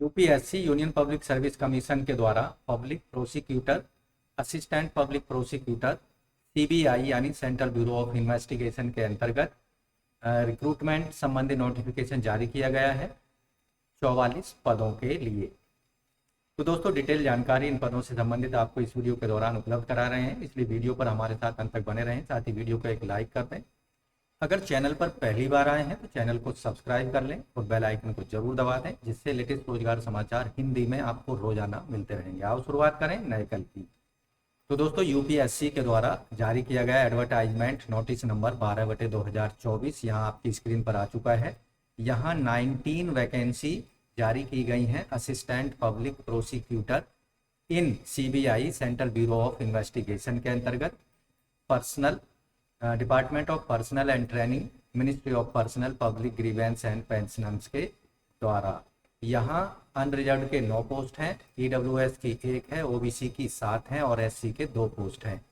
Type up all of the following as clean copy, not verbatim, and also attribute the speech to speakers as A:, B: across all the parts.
A: UPSC union public service commission के द्वारा public prosecutor, assistant public prosecutor, CBI यानी central bureau of investigation के अंतर्गत रिक्रूटमेंट संबंधी नोटिफिकेशन जारी किया गया है 44 पदों के लिए। तो दोस्तों डिटेल जानकारी इन पदों से संबंधित आपको इस वीडियो के दौरान उपलब्ध करा रहे हैं, इसलिए वीडियो पर हमारे साथ अंत तक बने रहें। साथ ही वीडियो को एक लाइक कर दें। अगर चैनल पर पहली बार आए हैं तो चैनल को सब्सक्राइब कर लें और बेल आइकन को जरूर दबा दें, जिससे लेटेस्ट रोजगार समाचार हिंदी में आपको रोजाना मिलते रहेंगे। आओ शुरुआत करें नए कल की। तो दोस्तों यूपीएससी के द्वारा जारी किया गया एडवर्टाइजमेंट नोटिस नंबर 12/2024 यहाँ आपकी स्क्रीन पर आ चुका है। यहाँ 19 वैकेंसी जारी की गई हैं assistant public prosecutor in CBI central bureau of investigation के अंतर्गत personal department of personal and training, ministry of personnel public grievance and pensioners के द्वारा। यहाँ अनरिजर्व के 9 पोस्ट हैं, ईडब्ल्यूएस की 1 है, ओबीसी की 7 हैं और एससी के 2 पोस्ट हैं।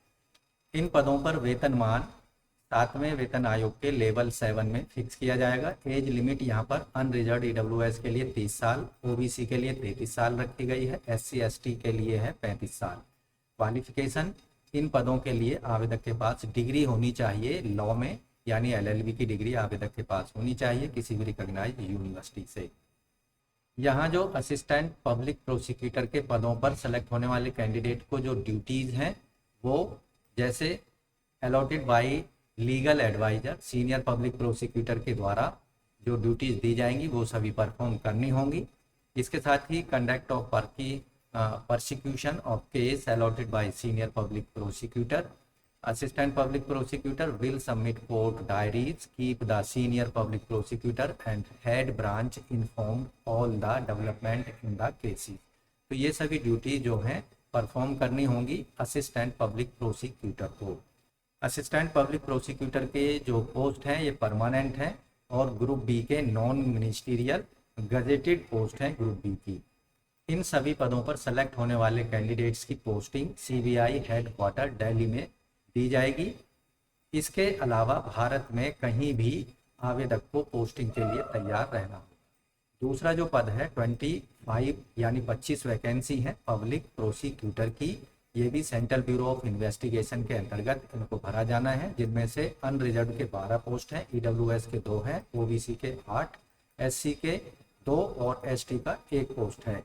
A: इन पदों पर वेतनमान 7वें वेतन आयोग के लेवल 7 में फिक्स किया जाएगा। एज लिमिट यहाँ पर अनरिजर्व ईडब्ल्यूएस के लिए 30 साल, ओबीसी के लिए 33 साल रखी गई है, एससी एसटी के लिए है 35 साल। क्वालिफिकेशन, इन पदों के लिए आवेदक के पास डिग्री होनी चाहिए लॉ में, यानी एलएलबी की डिग्री आवेदक के पास होनी चाहिए किसी भी रिकॉग्नाइज्ड यूनिवर्सिटी से। यहाँ जो असिस्टेंट पब्लिक प्रोसिक्यूटर के पदों पर सेलेक्ट होने वाले कैंडिडेट को जो ड्यूटीज़ हैं वो जैसे allotted by legal adviser senior public prosecutor के द्वारा जो ड्यूटीज़ दी जाएंगी वो सभी परफॉर्म करनी होंगी। इसके साथ ही conduct of persecution of case allotted by senior public prosecutor. Assistant public prosecutor will submit court diaries, keep the senior public prosecutor and head branch informed all the development in the cases. तो ये सभी duty जो हैं perform करनी होंगी assistant public prosecutor को। Assistant public prosecutor के जो पोस्ट हैं ये परमानेंट हैं और ग्रुप बी के नॉन मिनिस्टीरियल गजेटेड पोस्ट हैं ग्रुप बी की। इन सभी पदों पर सेलेक्ट होने वाले कैंडिडेट्स की पोस्टिंग सीबीआई हेडक्वार्टर दिल्ली में दी जाएगी। इसके अलावा भारत में कहीं भी आवेदक को पोस्टिंग के लिए तैयार रहना होगा। दूसरा जो पद है 25 यानी 25 वैकेंसी है पब्लिक प्रोसिक्यूटर की, ये भी सेंट्रल ब्यूरो ऑफ इन्वेस्टिगेशन के अंतर्गत इनको भरा जाना है, जिनमें से अनरिजर्व के 12 पोस्ट हैं, ईडब्ल्यूएस के 2 हैं, ओबीसी के 8, एससी के 2 और एसटी का 1 पोस्ट है।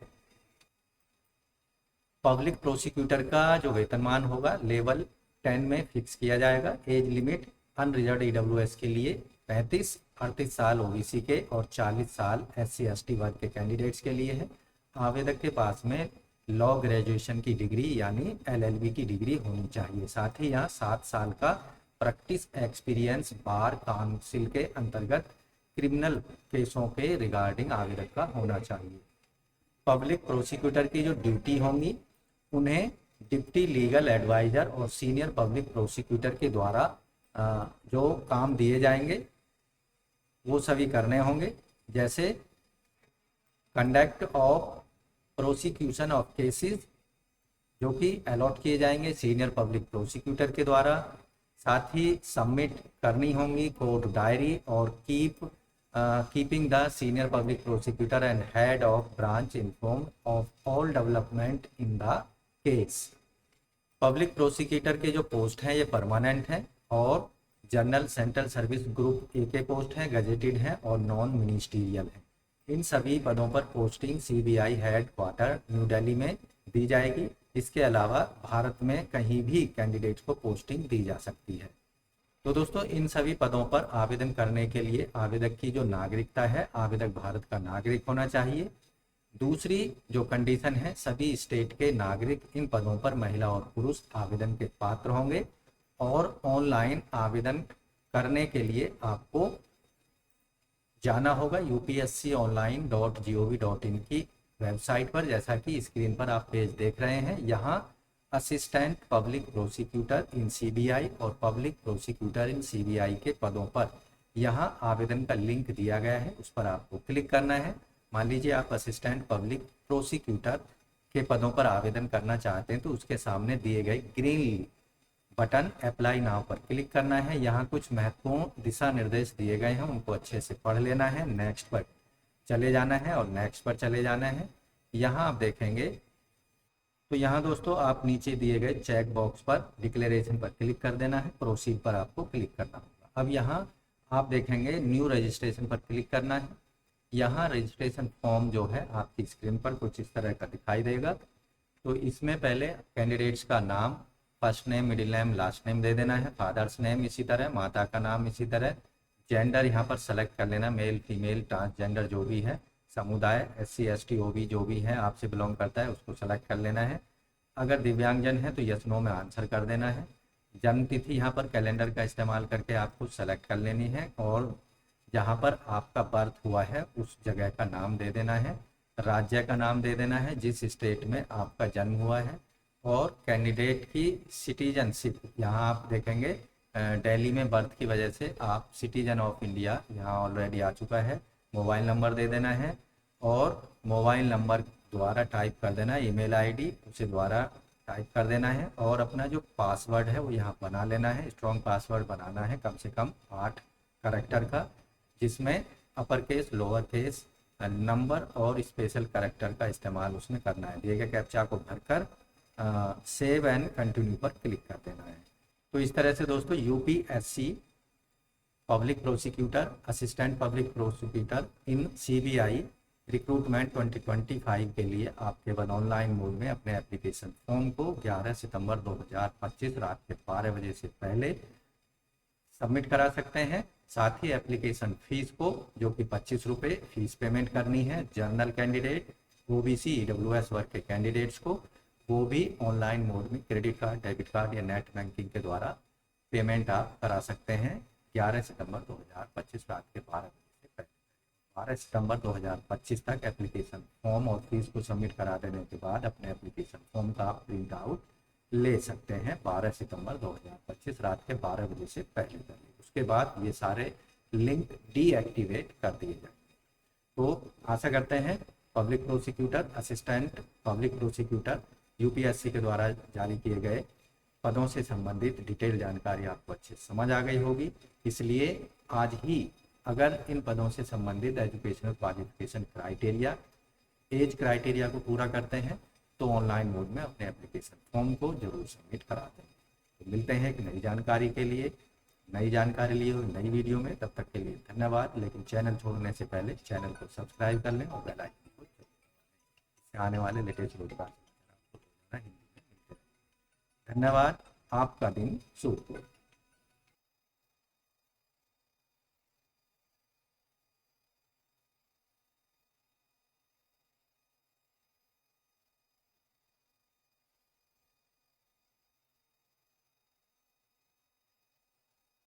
A: पब्लिक प्रोसिक्यूटर का जो वेतनमान होगा लेवल 10 में फिक्स किया जाएगा। एज लिमिट अनरिजर्व ईडब्ल्यूएस के लिए 35, 38 साल ओबीसी के और 40 साल एससी एसटी वर्ग के कैंडिडेट्स के लिए है। आवेदक के पास में लॉ ग्रेजुएशन की डिग्री यानी एलएलबी की डिग्री होनी चाहिए। साथ ही यहाँ 7 साल का प्रैक्टिस एक्सपीरियंस बार काउंसिल के अंतर्गत क्रिमिनल केसों के रिगार्डिंग आवेदक का होना चाहिए। पब्लिक प्रोसिक्यूटर की जो ड्यूटी होंगी उन्हें डिप्टी लीगल एडवाइजर और सीनियर पब्लिक प्रोसिक्यूटर के द्वारा जो काम दिए जाएंगे वो सभी करने होंगे, जैसे conduct of prosecution of cases जो कि अलॉट किए जाएंगे सीनियर पब्लिक प्रोसिक्यूटर के द्वारा। साथ ही सबमिट करनी होंगी कोर्ट डायरी और keeping the senior public prosecutor and head of branch informed of all development in the case. Public prosecutor के जो पोस्ट हैं ये परमानेंट हैं और general central service group A के पोस्ट हैं, गजेटेड हैं और नॉन मिनिस्टीरियल हैं। इन सभी पदों पर posting CBI headquarter new Delhi में दी जाएगी। इसके अलावा भारत में कहीं भी कैंडिडेट्स को पोस्टिंग दी जा सकती है। तो दोस्तों इन सभी पदों पर आवेदन करने के लिए आवेदक की जो नागरिकता है, आवेदक भारत का नागरिक होना चाहिए। दूसरी जो कंडीशन है, सभी स्टेट के नागरिक इन पदों पर महिला और पुरुष आवेदन के पात्र होंगे और ऑनलाइन आवेदन करने के लिए आपको जाना होगा upsconline.gov.in की वेबसाइट पर। जैसा कि स्क्रीन पर आप पेज देख रहे हैं, यहाँ असिस्टेंट पब्लिक प्रोसिक्यूटर इन सीबीआई और पब्लिक प्रोसिक्यूटर इन सीबीआई के पदों पर यहाँ आवेदन का लिंक दिया गया है, उस पर आपको क्लिक करना है। मान लीजिए आप असिस्टेंट पब्लिक प्रोसिक्यूटर के पदों पर आवेदन करना चाहते हैं तो उसके सामने दिए गए ग्रीन बटन अप्लाई नाउ पर क्लिक करना है। यहाँ कुछ महत्वपूर्ण दिशा निर्देश दिए गए हैं, उनको अच्छे से पढ़ लेना है। नेक्स्ट पर चले जाना है और नेक्स्ट पर चले जाना है। यहाँ आप देखेंगे तो यहाँ दोस्तों आप नीचे दिए गए चेक बॉक्स पर डिक्लेरेशन पर क्लिक कर देना है, प्रोसीड पर आपको क्लिक करना होगा। अब यहाँ आप देखेंगे न्यू रजिस्ट्रेशन पर क्लिक करना है। यहाँ रजिस्ट्रेशन फॉर्म जो है आपकी स्क्रीन पर कुछ इस तरह का दिखाई देगा। तो इसमें पहले कैंडिडेट्स का नाम, first name, middle name, last name दे देना है, फादर्स नेम इसी तरह, माता का नाम इसी तरह, जेंडर यहाँ पर सेलेक्ट कर लेना, मेल फीमेल ट्रांसजेंडर जो भी है, समुदाय SC ST OB जो भी है आपसे बिलोंग करता है उसको सेलेक्ट कर लेना है। अगर दिव्यांगजन है तो यस नो में आंसर कर देना है। जन्म तिथि यहाँ पर कैलेंडर का इस्तेमाल करके आपको सेलेक्ट कर लेनी है और जहाँ पर आपका बर्थ हुआ है उस जगह का नाम दे देना है, राज्य का नाम दे देना है जिस स्टेट में आपका जन्म हुआ है, और कैंडिडेट की सिटीजनशिप यहाँ आप देखेंगे दिल्ली में बर्थ की वजह से आप सिटीजन ऑफ इंडिया यहाँ ऑलरेडी आ चुका है। मोबाइल नंबर दे देना है और मोबाइल नंबर द्वारा टाइप कर देना है, ईमेल ID उसे द्वारा टाइप कर देना है और अपना जो पासवर्ड है वो यहाँ बना लेना है। स्ट्रॉन्ग पासवर्ड बनाना है कम से कम 8 कैरेक्टर का, जिसमें upper case, lower case, number और स्पेशल कैरेक्टर का इस्तेमाल उसमें करना है। दिए गए कैप्चा को भरकर सेव एंड कंटिन्यू पर क्लिक कर देना है। तो इस तरह से दोस्तों UPSC public prosecutor, assistant public prosecutor इन CBI रिक्रूटमेंट 2025 के लिए आप केवल ऑनलाइन मोड में अपने एप्लीकेशन फॉर्म को 11 सितंबर 2025 रात के 12 बजे से पहले सबमिट करा सकते हैं। साथ ही एप्लीकेशन फीस को जो कि 25 रुपये फीस पेमेंट करनी है। जनरल कैंडिडेट, OBC, EWS वर्ग के कैंडिडेट्स को वो भी ऑनलाइन मोड में क्रेडिट कार्ड, डेबिट कार्ड या नेट बैंकिंग के द्वारा पेमेंट आप करा सकते हैं 11 सितंबर 2025 रात के 12 बजे से पहले। 12 सितंबर 2025 तक एप्लीकेशन फॉर्म और फीस को सबमिट करा देने के बाद अपने एप्लीकेशन फॉर्म का आप प्रिंट आउट ले सकते हैं 12 सितंबर 2025 रात के 12 बजे से पहले। उसके बाद ये सारे लिंक डीएक्टिवेट कर दिए जाएंगे। तो आशा करते हैं public prosecutor, assistant public prosecutor UPSC के द्वारा जारी किए गए पदों से संबंधित डिटेल जानकारी आपको अच्छे से समझ आ गई होगी। इसलिए आज ही अगर इन पदों से संबंधित educational qualification criteria, age criteria को पूरा करते हैं तो ऑनलाइन मोड में अपने एप्लीकेशन फॉर्म को जरूर सबमिट करा दें। तो मिलते हैं एक नई जानकारी के लिए, नई जानकारी लिए हुई नई वीडियो में। तब तक के लिए धन्यवाद। लेकिन चैनल छोड़ने से पहले चैनल को सब्सक्राइब कर लें और बेल आइकन को जरूर दबाएं। इससे आने वाले लेटेस्ट रोजगार हिंदी में मिलते रहें। धन्यवाद। आपका दिन शुभ हो।